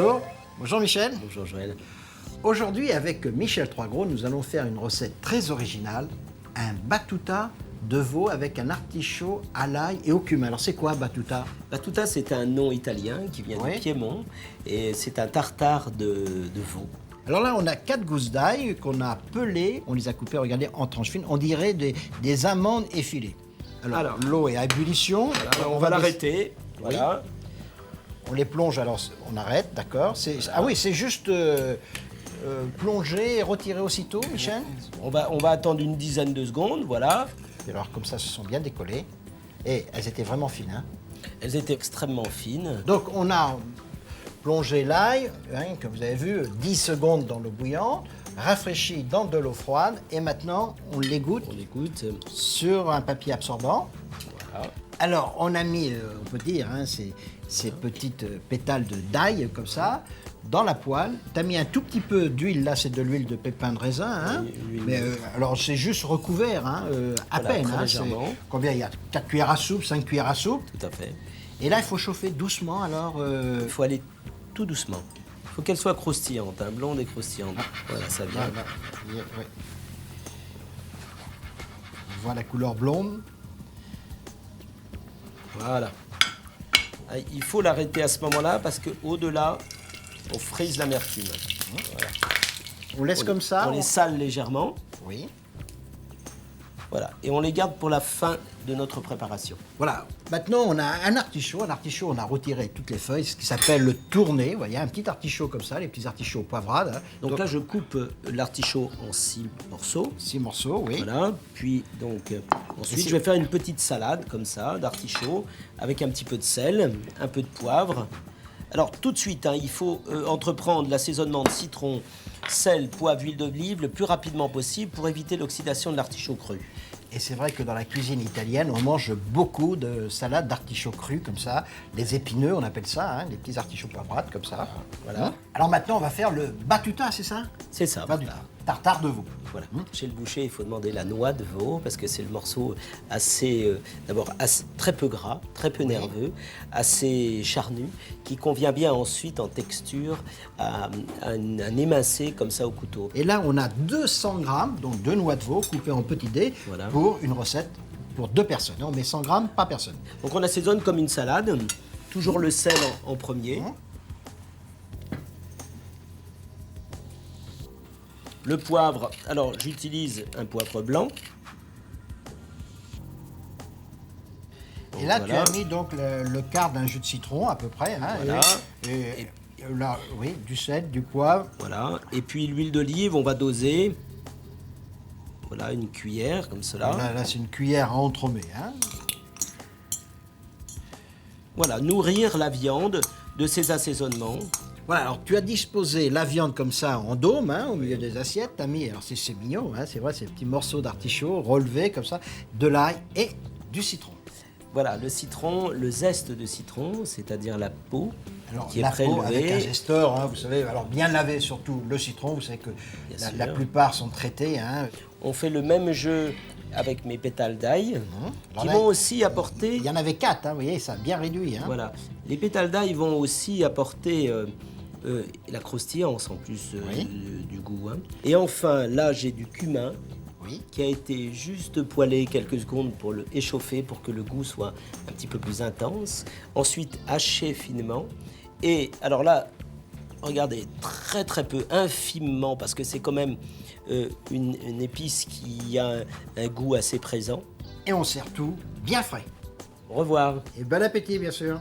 Bonjour. Bonjour Michel. Bonjour Joël. Aujourd'hui, avec Michel Troisgros, nous allons faire une recette très originale, un battuta de veau avec un artichaut à l'ail et au cumin. Alors c'est quoi battuta? Battuta, c'est un nom italien qui vient Oui. du Piémont et c'est un tartare de veau. Alors là, on a 4 gousses d'ail qu'on a pelées, on les a coupées, regardez, en tranches fines. On dirait des amandes effilées. Alors l'eau est à ébullition. Alors, on va l'arrêter. Voilà. On les plonge, alors on arrête, d'accord. Ah oui, c'est juste plonger et retirer aussitôt, Michel. On va attendre une dizaine de secondes, voilà. Et alors comme ça, se sont bien décollées. Et elles étaient vraiment fines, hein. Elles étaient extrêmement fines. Donc on a plongé l'ail, hein, comme vous avez vu, 10 secondes dans l'eau bouillante, rafraîchi dans de l'eau froide, et maintenant on l'égoutte On l'écoute. sur un papier absorbant. Voilà. Alors on a mis, on peut dire, hein, ces petites pétales d'ail comme ça, dans la poêle. Tu as mis un tout petit peu d'huile, là c'est de l'huile de pépins de raisin, hein. Oui, l'huile. Mais alors c'est juste recouvert, hein, à Voilà, peine. très Hein, légèrement. combien il y a 4 cuillères à soupe, 5 cuillères à soupe. Tout à fait. Et là il faut chauffer doucement, alors... Il faut aller tout doucement. Il faut qu'elle soit croustillante, hein, blonde et croustillante. Voilà, ça vient. Voilà. Ouais. On voit la couleur blonde. Voilà. Ah, il faut l'arrêter à ce moment-là parce qu'au-delà, on frise l'amertume. Voilà. On laisse comme ça. On les sale légèrement. Oui. Voilà. Et on les garde pour la fin de notre préparation. Voilà. Maintenant, on a un artichaut. Un artichaut, on a retiré toutes les feuilles, ce qui s'appelle le tourné. Vous voyez, un petit artichaut comme ça, les petits artichauts poivrades. Hein. Donc là, je coupe l'artichaut en 6 morceaux. 6 morceaux, oui. Voilà. Puis, donc, ensuite, je vais faire une petite salade comme ça, d'artichaut, avec un petit peu de sel, un peu de poivre. Alors, tout de suite, hein, il faut entreprendre l'assaisonnement de citron, sel, poivre, huile d'olive le plus rapidement possible pour éviter l'oxydation de l'artichaut cru. Et c'est vrai que dans la cuisine italienne, on mange beaucoup de salades d'artichauts crus comme ça. Les épineux, on appelle ça, hein, les petits artichauts poivrades comme ça. Voilà. Alors maintenant, on va faire le battuta, c'est ça? C'est ça. Battuta. Tartare de veau. Voilà. Chez le boucher, il faut demander la noix de veau parce que c'est le morceau assez, d'abord très peu gras, très peu nerveux, assez charnu, qui convient bien ensuite en texture à un émincé comme ça au couteau. Et là, on a 200 grammes, donc 2 noix de veau coupées en petits dés, Voilà. pour une recette pour 2 personnes. On met 100 grammes par personne. Donc on assaisonne comme une salade, toujours le sel en premier. Le poivre, alors j'utilise un poivre blanc. Et là, Voilà. tu as mis donc le quart d'un jus de citron à peu près. Hein, Voilà. Et là, oui, du sel, du poivre. Voilà. Et puis l'huile d'olive, on va doser. Voilà, une cuillère comme cela. Là, c'est une cuillère à entremets. Hein. Voilà, nourrir la viande de ces assaisonnements. Voilà, alors tu as disposé la viande comme ça en dôme, hein, au milieu des assiettes. Tu as mis, alors c'est mignon, hein, c'est vrai, ces petits morceaux d'artichaut relevés comme ça, de l'ail et du citron. Voilà, le citron, le zeste de citron, c'est-à-dire la peau Alors, qui est la peau avec un prélevée. zesteur, hein, vous savez, alors bien laver surtout le citron, vous savez que Bien la sûr. plupart sont traités. Hein. On fait le même jeu avec mes pétales d'ail, Alors qui là, vont aussi apporter. Il y en avait 4, hein, vous voyez, ça a bien réduit. Hein. Voilà, les pétales d'ail vont aussi apporter la croustillance en plus Oui. du goût. Hein. Et enfin, là, j'ai du cumin Oui. qui a été juste poêlé quelques secondes pour le échauffer, pour que le goût soit un petit peu plus intense. Ensuite, haché finement. Et alors là, regardez, très très peu, infimement, parce que c'est quand même une épice qui a un goût assez présent. Et on sert tout bien frais. Au revoir. Et bon appétit, bien sûr.